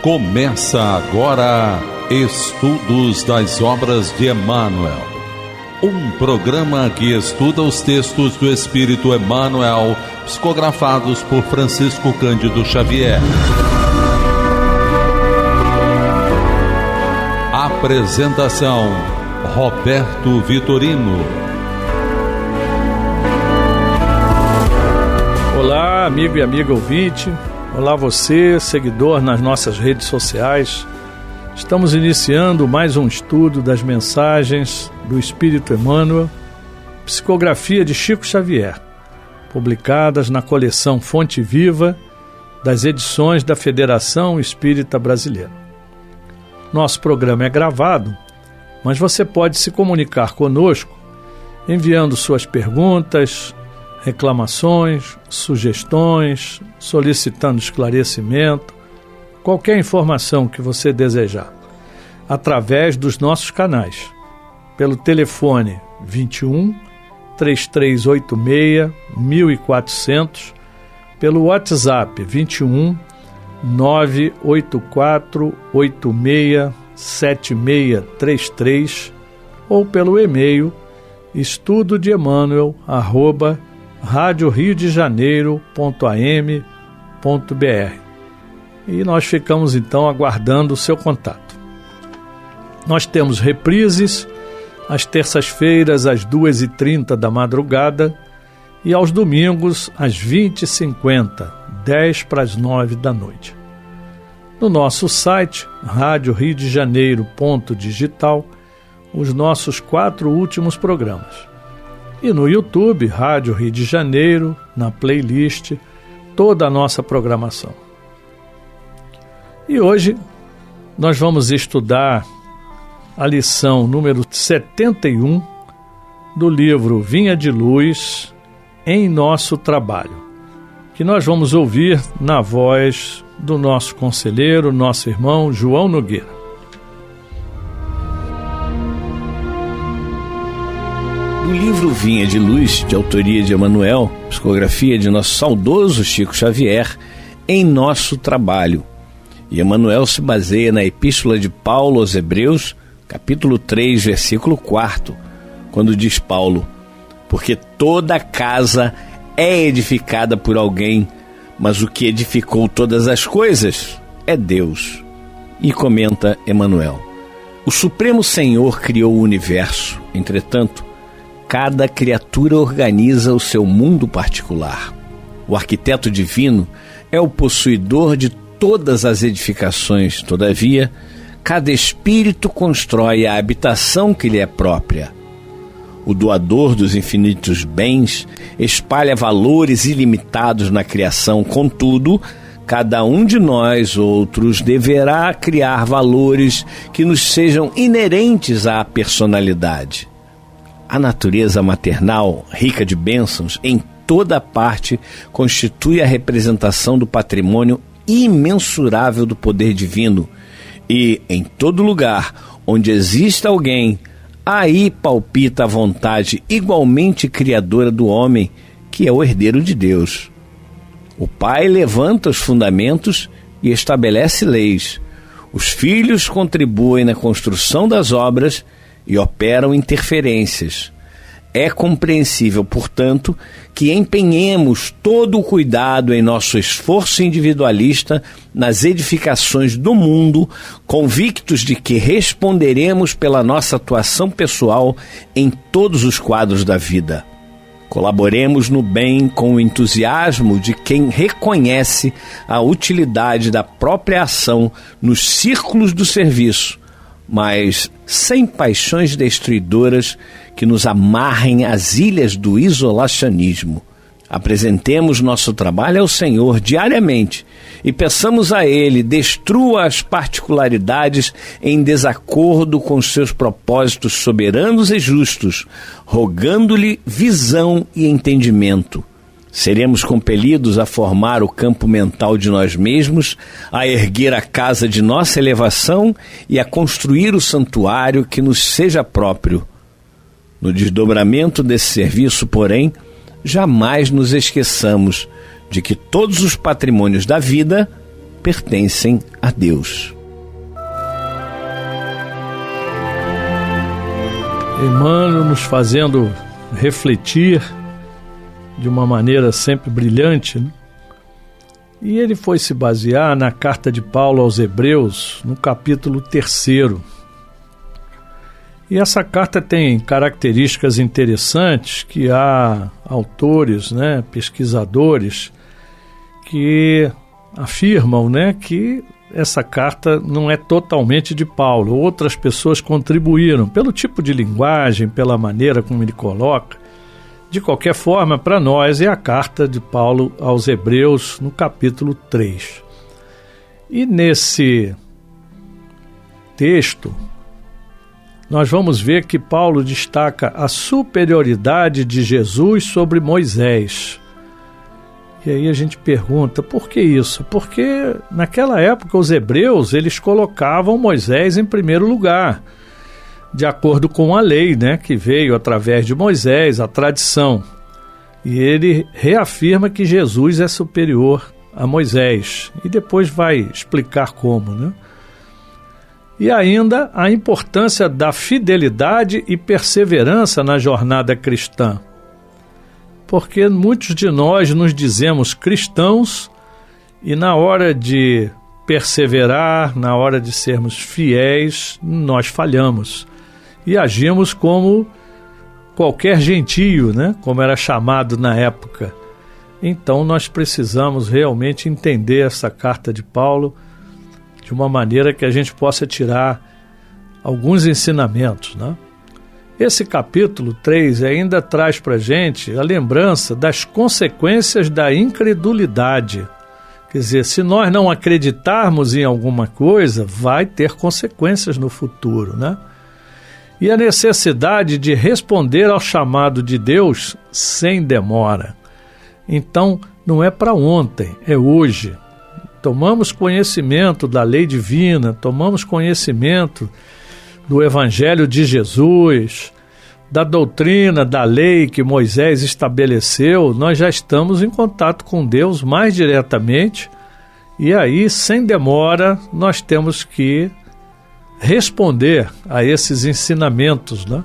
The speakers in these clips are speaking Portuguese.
Começa agora Estudos das Obras de Emmanuel, um programa que estuda os textos do Espírito Emmanuel, psicografados por Francisco Cândido Xavier. Apresentação: Roberto Vitorino. Olá, amigo e amiga ouvinte. Olá você, seguidor nas nossas redes sociais. Estamos iniciando mais um estudo das mensagens do Espírito Emmanuel, psicografia de Chico Xavier, publicadas na coleção Fonte Viva das edições da Federação Espírita Brasileira. Nosso programa é gravado, mas você pode se comunicar conosco enviando suas perguntas, reclamações, sugestões, solicitando esclarecimento, qualquer informação que você desejar, através dos nossos canais, pelo telefone 21 3386 1400, pelo WhatsApp 21 984 86 7633 ou pelo e-mail estudodeemmanuel@radioriodejaneiro.am.br. E nós ficamos então aguardando o seu contato. Nós temos reprises às terças-feiras às 2h30 da madrugada e aos domingos às 20h50, 10:50 da noite. No nosso site, radioriodejaneiro.digital, os nossos 4 últimos programas. E no YouTube, Rádio Rio de Janeiro, na playlist, toda a nossa programação. E hoje nós vamos estudar a lição número 71 do livro Vinha de Luz em Nosso Trabalho, que nós vamos ouvir na voz do nosso conselheiro, nosso irmão João Nogueira. O livro Vinha de Luz, de autoria de Emmanuel, psicografia de nosso saudoso Chico Xavier, em Nosso Trabalho. E Emmanuel se baseia na Epístola de Paulo aos Hebreus, capítulo 3, versículo 4, quando diz Paulo: porque toda casa é edificada por alguém, mas o que edificou todas as coisas é Deus. E comenta Emmanuel: o Supremo Senhor criou o universo, entretanto, cada criatura organiza o seu mundo particular. O arquiteto divino é o possuidor de todas as edificações, todavia, cada espírito constrói a habitação que lhe é própria. O doador dos infinitos bens espalha valores ilimitados na criação, contudo, cada um de nós outros deverá criar valores que nos sejam inerentes à personalidade. A natureza maternal, rica de bênçãos, em toda parte, constitui a representação do patrimônio imensurável do poder divino. E, em todo lugar onde exista alguém, aí palpita a vontade igualmente criadora do homem, que é o herdeiro de Deus. O pai levanta os fundamentos e estabelece leis. Os filhos contribuem na construção das obras e operam interferências. É compreensível, portanto, que empenhemos todo o cuidado em nosso esforço individualista nas edificações do mundo, convictos de que responderemos pela nossa atuação pessoal em todos os quadros da vida. Colaboremos no bem com o entusiasmo de quem reconhece a utilidade da própria ação nos círculos do serviço, mas sem paixões destruidoras que nos amarrem às ilhas do isolacionismo. Apresentemos nosso trabalho ao Senhor diariamente e peçamos a Ele destrua as particularidades em desacordo com seus propósitos soberanos e justos, rogando-lhe visão e entendimento. Seremos compelidos a formar o campo mental de nós mesmos, a erguer a casa de nossa elevação e a construir o santuário que nos seja próprio. No desdobramento desse serviço, porém, jamais nos esqueçamos de que todos os patrimônios da vida pertencem a Deus. Emmanuel nos fazendo refletir de uma maneira sempre brilhante, né? E ele foi se basear na carta de Paulo aos Hebreus, no capítulo 3. E essa carta tem características interessantes que há autores, né, pesquisadores, que afirmam, né, que essa carta não é totalmente de Paulo. Outras pessoas contribuíram pelo tipo de linguagem, pela maneira como ele coloca. De qualquer forma, para nós é a carta de Paulo aos Hebreus, no capítulo 3. E nesse texto, nós vamos ver que Paulo destaca a superioridade de Jesus sobre Moisés. E aí a gente pergunta, por que isso? Porque naquela época os hebreus, eles colocavam Moisés em primeiro lugar, de acordo com a lei, né, que veio através de Moisés, a tradição. E ele reafirma que Jesus é superior a Moisés. E depois vai explicar como, né? E ainda a importância da fidelidade e perseverança na jornada cristã. Porque muitos de nós nos dizemos cristãos e na hora de perseverar, na hora de sermos fiéis, nós falhamos. E agimos como qualquer gentio, né? Como era chamado na época. Então nós precisamos realmente entender essa carta de Paulo de uma maneira que a gente possa tirar alguns ensinamentos, né? Esse capítulo 3 ainda traz para a gente a lembrança das consequências da incredulidade. Quer dizer, se nós não acreditarmos em alguma coisa, vai ter consequências no futuro, né? E a necessidade de responder ao chamado de Deus sem demora. Então, não é para ontem, é hoje. Tomamos conhecimento da lei divina, tomamos conhecimento do Evangelho de Jesus, da doutrina, da lei que Moisés estabeleceu, nós já estamos em contato com Deus mais diretamente e aí, sem demora, nós temos que responder a esses ensinamentos, né?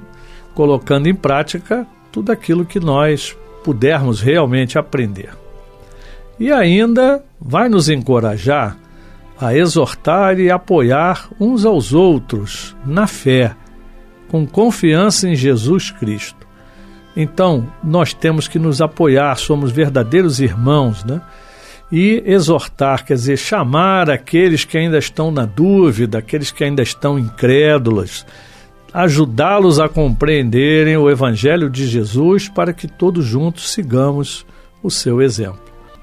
Colocando em prática tudo aquilo que nós pudermos realmente aprender. E ainda vai nos encorajar a exortar e apoiar uns aos outros na fé, com confiança em Jesus Cristo. Então, nós temos que nos apoiar, somos verdadeiros irmãos, né? E exortar, quer dizer, chamar aqueles que ainda estão na dúvida, aqueles que ainda estão incrédulos, ajudá-los a compreenderem o Evangelho de Jesus para que todos juntos sigamos o seu exemplo.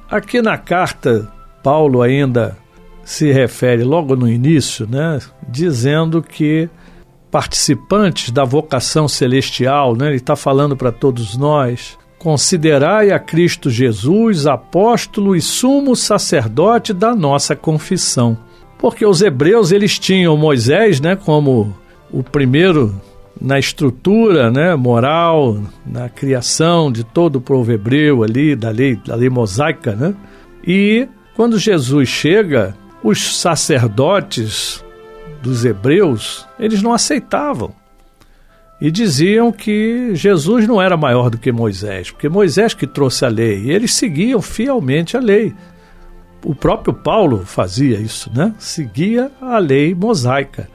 Aqui na carta, Paulo ainda se refere logo no início, né, dizendo que participantes da vocação celestial, né, ele está falando para todos nós, considerai a Cristo Jesus, apóstolo e sumo sacerdote da nossa confissão. Porque os hebreus, eles tinham Moisés, né, como o primeiro na estrutura, né, moral, na criação de todo o povo hebreu ali, da lei mosaica, né? E quando Jesus chega, os sacerdotes dos hebreus, eles não aceitavam. E diziam que Jesus não era maior do que Moisés, porque Moisés que trouxe a lei, e eles seguiam fielmente a lei. O próprio Paulo fazia isso, né? Seguia a lei mosaica,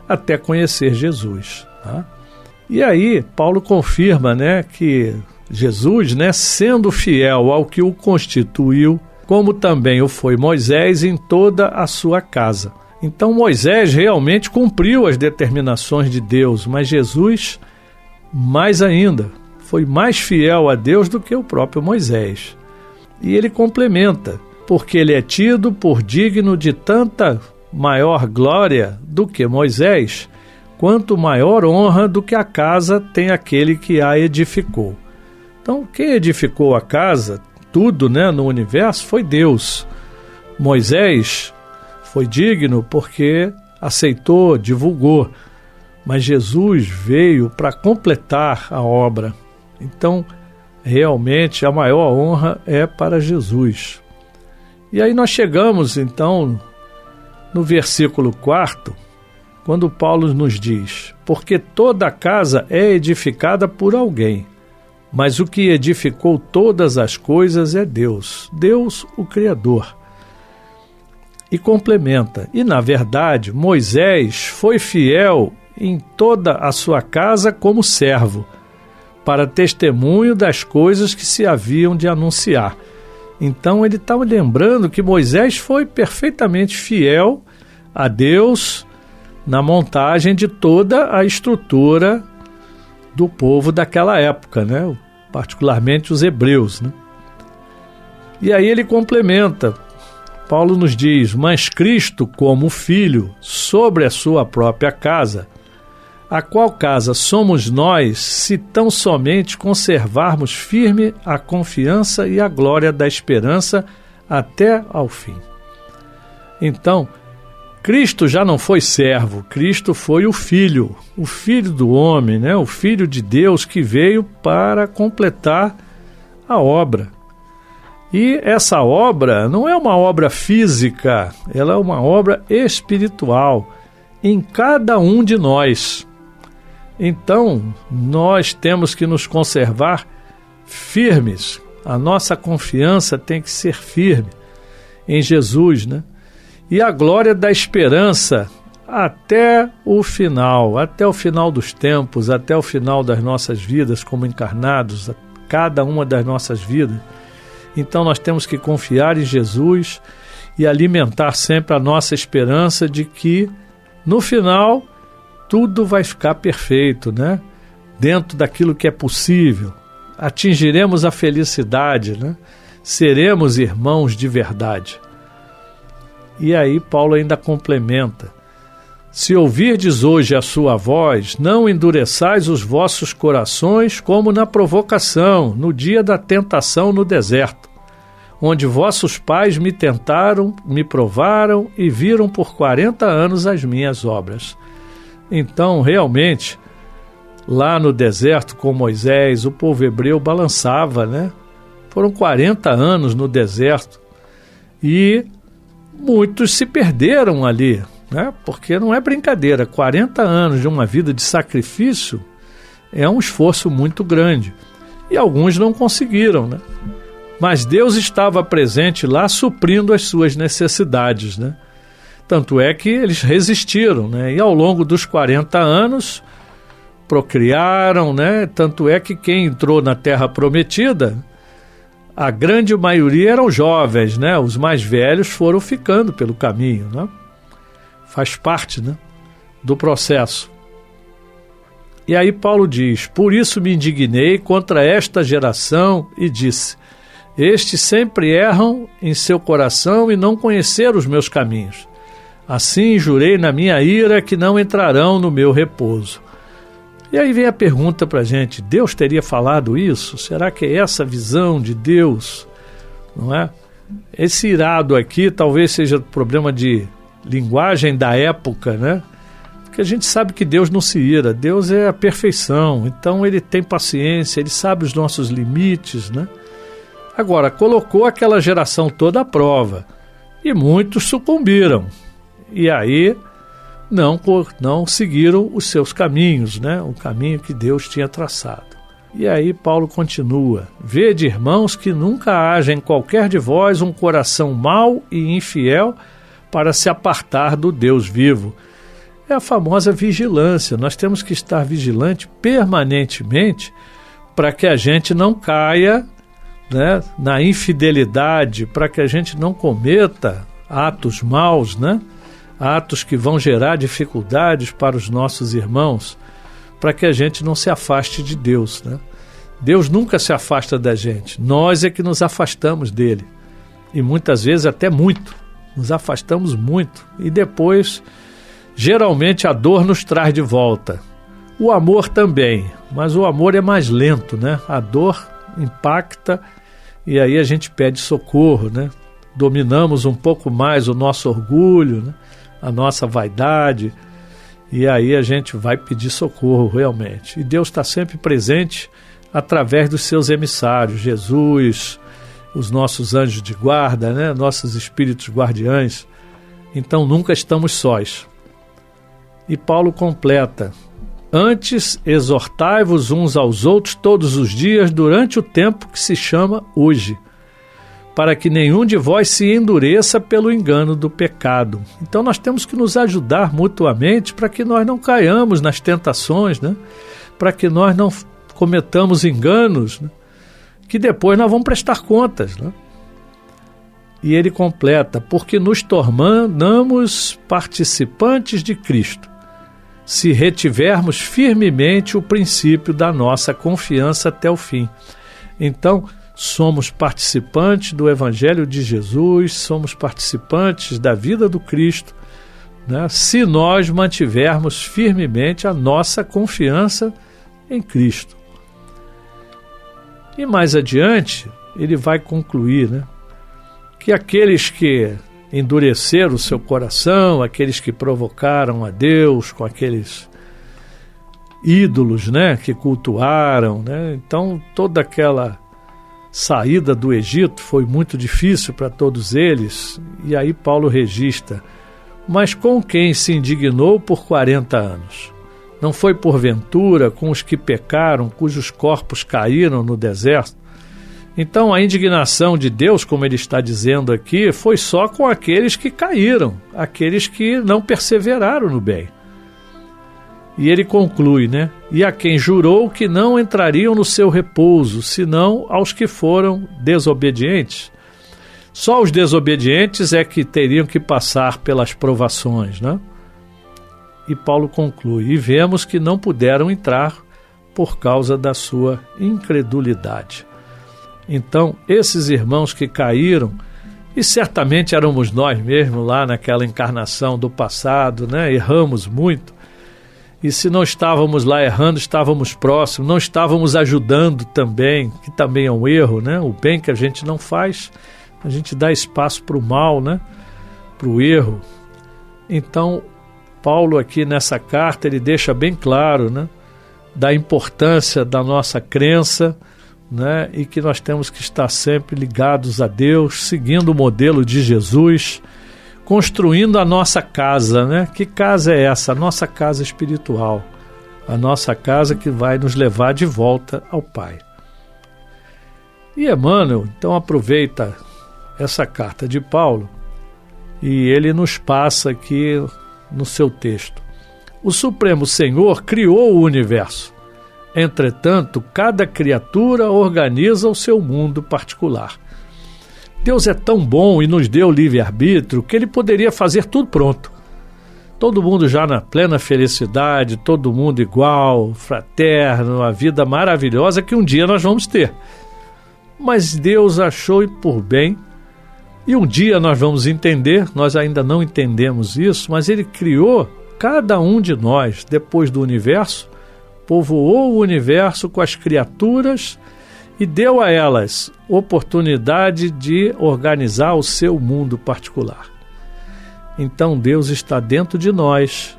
até conhecer Jesus, tá? E aí, Paulo confirma, né, que Jesus, né, sendo fiel ao que o constituiu, como também o foi Moisés em toda a sua casa. Então Moisés realmente cumpriu as determinações de Deus, mas Jesus, mais ainda, foi mais fiel a Deus do que o próprio Moisés. E ele complementa, porque ele é tido por digno de tanta maior glória do que Moisés, quanto maior honra do que a casa tem aquele que a edificou. Então, quem edificou a casa, tudo, né, no universo, foi Deus. Moisés foi digno porque aceitou, divulgou, mas Jesus veio para completar a obra. Então, realmente, a maior honra é para Jesus. E aí nós chegamos, então, no versículo 4, quando Paulo nos diz: porque toda casa é edificada por alguém, mas o que edificou todas as coisas é Deus, Deus o Criador. E complementa: e na verdade Moisés foi fiel em toda a sua casa como servo, para testemunho das coisas que se haviam de anunciar. Então ele estava lembrando que Moisés foi perfeitamente fiel a Deus na montagem de toda a estrutura do povo daquela época, né? Particularmente os hebreus, né? E aí ele complementa, Paulo nos diz: mas Cristo como Filho sobre a sua própria casa, a qual casa somos nós, se tão somente conservarmos firme a confiança e a glória da esperança até ao fim. Então, Cristo já não foi servo, Cristo foi o Filho do homem, né? O Filho de Deus que veio para completar a obra. E essa obra não é uma obra física, ela é uma obra espiritual em cada um de nós. Então, nós temos que nos conservar firmes. A nossa confiança tem que ser firme em Jesus, né? E a glória da esperança até o final dos tempos, até o final das nossas vidas como encarnados, cada uma das nossas vidas. Então nós temos que confiar em Jesus e alimentar sempre a nossa esperança de que no final tudo vai ficar perfeito, né? Dentro daquilo que é possível. Atingiremos a felicidade, né? Seremos irmãos de verdade. E aí Paulo ainda complementa: se ouvirdes hoje a sua voz, não endureçais os vossos corações como na provocação, no dia da tentação no deserto, onde vossos pais me tentaram, me provaram e viram por 40 anos as minhas obras. Então, realmente, lá no deserto com Moisés, o povo hebreu balançava, né? Foram 40 anos no deserto e muitos se perderam ali, né? Porque não é brincadeira, 40 anos de uma vida de sacrifício é um esforço muito grande. E alguns não conseguiram, né? Mas Deus estava presente lá suprindo as suas necessidades, né? Tanto é que eles resistiram, né? E ao longo dos 40 anos procriaram, né? Tanto é que quem entrou na Terra Prometida, a grande maioria eram jovens, né? Os mais velhos foram ficando pelo caminho, né? Faz parte, né, do processo. E aí Paulo diz: por isso me indignei contra esta geração e disse: estes sempre erram em seu coração e não conheceram os meus caminhos. Assim jurei na minha ira que não entrarão no meu repouso. E aí vem a pergunta para a gente: Deus teria falado isso? Será que é essa a visão de Deus? Não é? Esse irado aqui talvez seja problema de linguagem da época, né? Porque a gente sabe que Deus não se ira, Deus é a perfeição, então ele tem paciência, ele sabe os nossos limites, né? Agora, colocou aquela geração toda à prova e muitos sucumbiram. E aí não seguiram os seus caminhos, né? O caminho que Deus tinha traçado. E aí Paulo continua: vede, irmãos, que nunca haja em qualquer de vós um coração mau e infiel para se apartar do Deus vivo. É a famosa vigilância. Nós temos que estar vigilante permanentemente para que a gente não caia, né, na infidelidade, para que a gente não cometa atos maus, né? Atos que vão gerar dificuldades para os nossos irmãos, para que a gente não se afaste de Deus, né? Deus nunca se afasta da gente, nós é que nos afastamos dele, e muitas vezes até muito, nos afastamos muito, e depois, geralmente a dor nos traz de volta. O amor também, mas o amor é mais lento, né? A dor impacta, e aí a gente pede socorro, né? Dominamos um pouco mais o nosso orgulho, né? A nossa vaidade, e aí a gente vai pedir socorro realmente. E Deus está sempre presente através dos seus emissários, Jesus, os nossos anjos de guarda, né? Nossos espíritos guardiães, Então nunca estamos sós. E Paulo completa: antes exortai-vos uns aos outros todos os dias durante o tempo que se chama hoje, para que nenhum de vós se endureça pelo engano do pecado. Então nós temos que nos ajudar mutuamente para que nós não caiamos nas tentações, né? Para que nós não cometamos enganos, né? Que depois nós vamos prestar contas, né? E ele completa: porque nos tornamos participantes de Cristo, se retivermos firmemente o princípio da nossa confiança até o fim. Então, somos participantes do Evangelho de Jesus, somos participantes da vida do Cristo, né? Se nós mantivermos firmemente a nossa confiança em Cristo. E mais adiante, ele vai concluir, né, que aqueles que endureceram o seu coração, aqueles que provocaram a Deus com aqueles ídolos, né, que cultuaram, né? Então toda aquela saída do Egito foi muito difícil para todos eles. E aí Paulo registra: mas com quem se indignou por 40 anos? Não foi porventura com os que pecaram, cujos corpos caíram no deserto? Então a indignação de Deus, como ele está dizendo aqui, foi só com aqueles que caíram, aqueles que não perseveraram no bem. E ele conclui, né? E a quem jurou que não entrariam no seu repouso, senão aos que foram desobedientes. Só os desobedientes é que teriam que passar pelas provações, né? E Paulo conclui: e vemos que não puderam entrar por causa da sua incredulidade. Então, esses irmãos que caíram, e certamente éramos nós mesmos lá naquela encarnação do passado, né? Erramos muito. E se não estávamos lá errando, estávamos próximos, não estávamos ajudando também, que também é um erro, né? O bem que a gente não faz, a gente dá espaço para o mal, né? Para o erro. Então, Paulo aqui nessa carta, ele deixa bem claro, né, da importância da nossa crença, né, e que nós temos que estar sempre ligados a Deus, seguindo o modelo de Jesus, construindo a nossa casa, né? Que casa é essa? A nossa casa espiritual, a nossa casa que vai nos levar de volta ao Pai. E Emmanuel, então, aproveita essa carta de Paulo e ele nos passa aqui no seu texto: o Supremo Senhor criou o universo. Entretanto, cada criatura organiza o seu mundo particular. Deus é tão bom e nos deu livre-arbítrio que ele poderia fazer tudo pronto. Todo mundo já na plena felicidade, todo mundo igual, fraterno, a vida maravilhosa que um dia nós vamos ter. Mas Deus achou por bem, e um dia nós vamos entender, nós ainda não entendemos isso, mas ele criou cada um de nós depois do universo, povoou o universo com as criaturas e deu a elas oportunidade de organizar o seu mundo particular. Então Deus está dentro de nós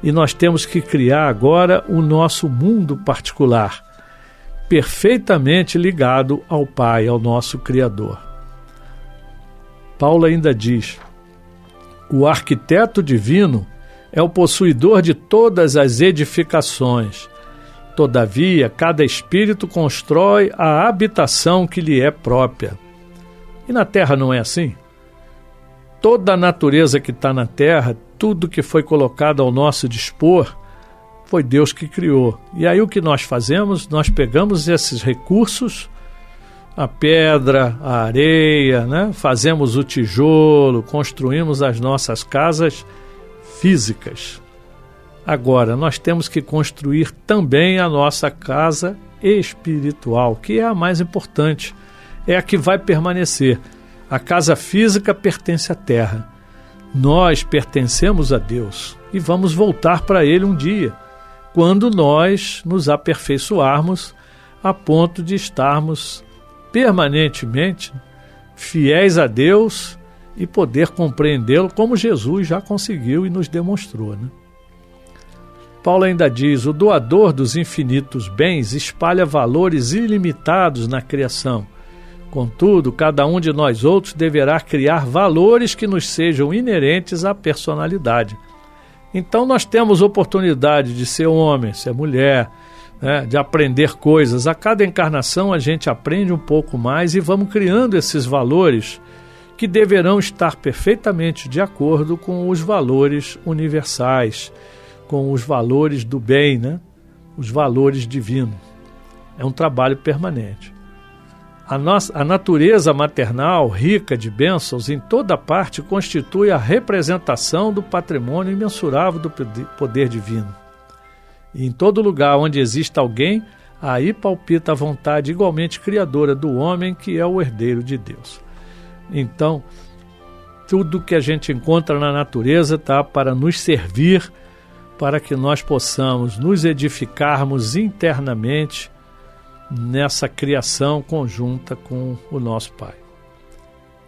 e nós temos que criar agora o nosso mundo particular, perfeitamente ligado ao Pai, ao nosso Criador. Paulo ainda diz: o arquiteto divino é o possuidor de todas as edificações. Todavia, cada espírito constrói a habitação que lhe é própria. E na Terra não é assim? Toda a natureza que está na Terra, tudo que foi colocado ao nosso dispor, foi Deus que criou. E aí o que nós fazemos? Nós pegamos esses recursos, a pedra, a areia, né? Fazemos o tijolo, construímos as nossas casas físicas. Agora, nós temos que construir também a nossa casa espiritual, que é a mais importante, é a que vai permanecer. A casa física pertence à terra. Nós pertencemos a Deus e vamos voltar para Ele um dia, quando nós nos aperfeiçoarmos a ponto de estarmos permanentemente fiéis a Deus e poder compreendê-lo como Jesus já conseguiu e nos demonstrou, né? Paulo ainda diz: o doador dos infinitos bens espalha valores ilimitados na criação, Contudo, cada um de nós outros deverá criar valores que nos sejam inerentes à personalidade. Então nós temos oportunidade de ser homem, ser mulher, né, de aprender coisas. A cada encarnação a gente aprende um pouco mais e vamos criando esses valores que deverão estar perfeitamente de acordo com os valores universais, com os valores do bem, né? Os valores divinos. É um trabalho permanente. A natureza maternal, rica de bênçãos em toda parte, constitui a representação do patrimônio imensurável do poder divino. E em todo lugar onde existe alguém, aí palpita a vontade igualmente criadora do homem, que é o herdeiro de Deus. Então, tudo que a gente encontra na natureza está para nos servir, para que nós possamos nos edificarmos internamente nessa criação conjunta com o nosso Pai.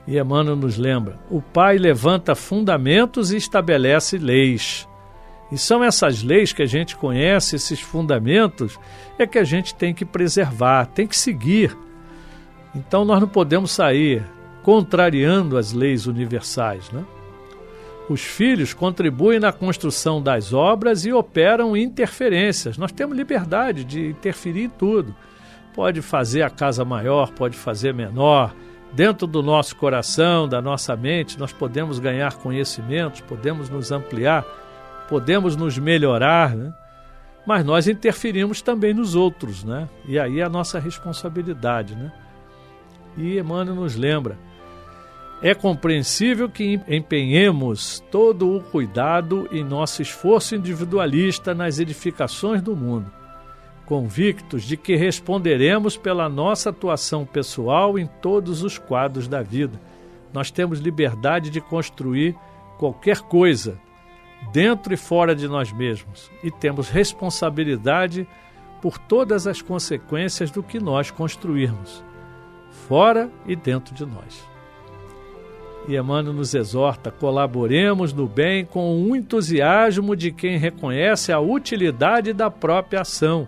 E Emmanuel nos lembra, o Pai levanta fundamentos e estabelece leis. E são essas leis que a gente conhece, esses fundamentos, é que a gente tem que preservar, tem que seguir. Então nós não podemos sair contrariando as leis universais, né? Os filhos contribuem na construção das obras e operam interferências. Nós temos liberdade de interferir em tudo. Pode fazer a casa maior, pode fazer menor. Dentro do nosso coração, da nossa mente, nós podemos ganhar conhecimentos, podemos nos ampliar, podemos nos melhorar, né? Mas nós interferimos também nos outros, né? E aí é a nossa responsabilidade, né? E Emmanuel nos lembra, é compreensível que empenhemos todo o cuidado em nosso esforço individualista nas edificações do mundo, convictos de que responderemos pela nossa atuação pessoal em todos os quadros da vida. Nós temos liberdade de construir qualquer coisa, dentro e fora de nós mesmos, e temos responsabilidade por todas as consequências do que nós construirmos, fora e dentro de nós. E Emmanuel nos exorta, colaboremos no bem com o entusiasmo de quem reconhece a utilidade da própria ação.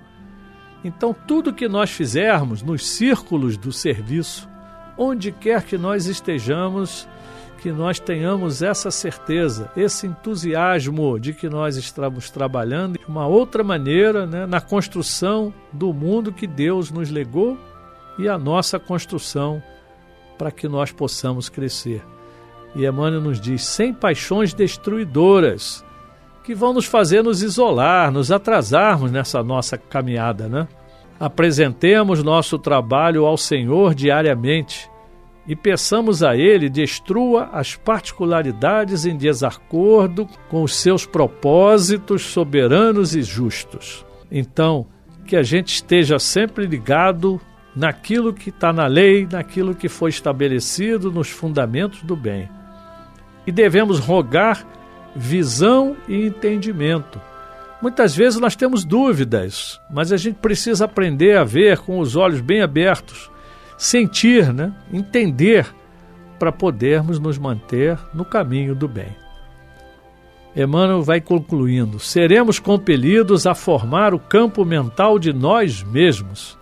Então, tudo que nós fizermos nos círculos do serviço, onde quer que nós estejamos, que nós tenhamos essa certeza, esse entusiasmo de que nós estamos trabalhando de uma outra maneira, né, na construção do mundo que Deus nos legou e a nossa construção para que nós possamos crescer. E Emmanuel nos diz, sem paixões destruidoras, que vão nos fazer nos isolar, nos atrasarmos nessa nossa caminhada, né? Apresentemos nosso trabalho ao Senhor diariamente e peçamos a Ele destrua as particularidades em desacordo com os seus propósitos soberanos e justos. Então, que a gente esteja sempre ligado naquilo que está na lei, naquilo que foi estabelecido nos fundamentos do bem. E devemos rogar visão e entendimento. Muitas vezes nós temos dúvidas, mas a gente precisa aprender a ver com os olhos bem abertos, sentir, né? Entender, para podermos nos manter no caminho do bem. Emmanuel vai concluindo, seremos compelidos a formar o campo mental de nós mesmos,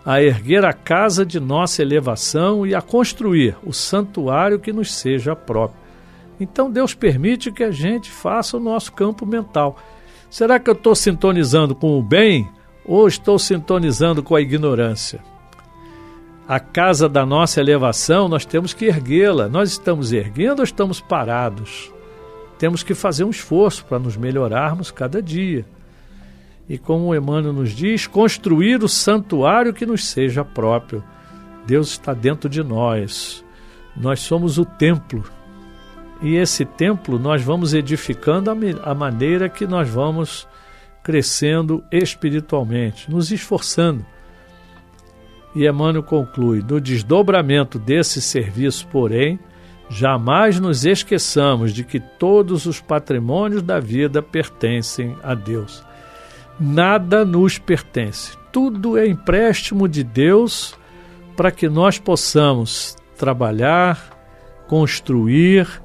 a erguer a casa de nossa elevação e a construir o santuário que nos seja próprio. Então Deus permite que a gente faça o nosso campo mental. Será que eu estou sintonizando com o bem ou estou sintonizando com a ignorância? A casa da nossa elevação, nós temos que erguê-la. Nós estamos erguendo ou estamos parados? Temos que fazer um esforço para nos melhorarmos cada dia. E como o Emmanuel nos diz, construir o santuário que nos seja próprio. Deus está dentro de nós. Nós somos o templo. E esse templo nós vamos edificando à maneira que nós vamos crescendo espiritualmente, nos esforçando. E Emmanuel conclui, no desdobramento desse serviço, porém, jamais nos esqueçamos de que todos os patrimônios da vida pertencem a Deus. Nada nos pertence. Tudo é empréstimo de Deus para que nós possamos trabalhar, construir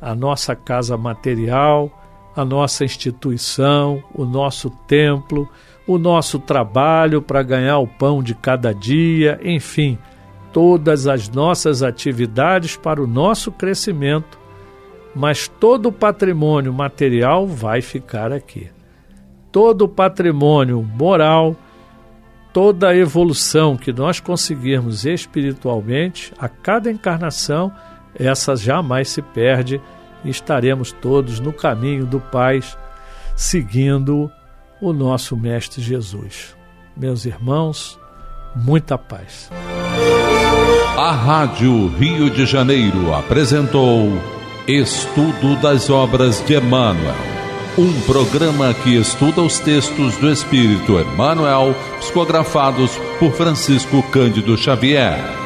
a nossa casa material, a nossa instituição, o nosso templo, o nosso trabalho para ganhar o pão de cada dia, enfim, todas as nossas atividades para o nosso crescimento, mas todo o patrimônio material vai ficar aqui. Todo o patrimônio moral, toda a evolução que nós conseguirmos espiritualmente, a cada encarnação, essa jamais se perde e estaremos todos no caminho do Pai, seguindo o nosso Mestre Jesus. Meus irmãos, muita paz. A Rádio Rio de Janeiro apresentou Estudo das Obras de Emmanuel, um programa que estuda os textos do Espírito Emmanuel, psicografados por Francisco Cândido Xavier.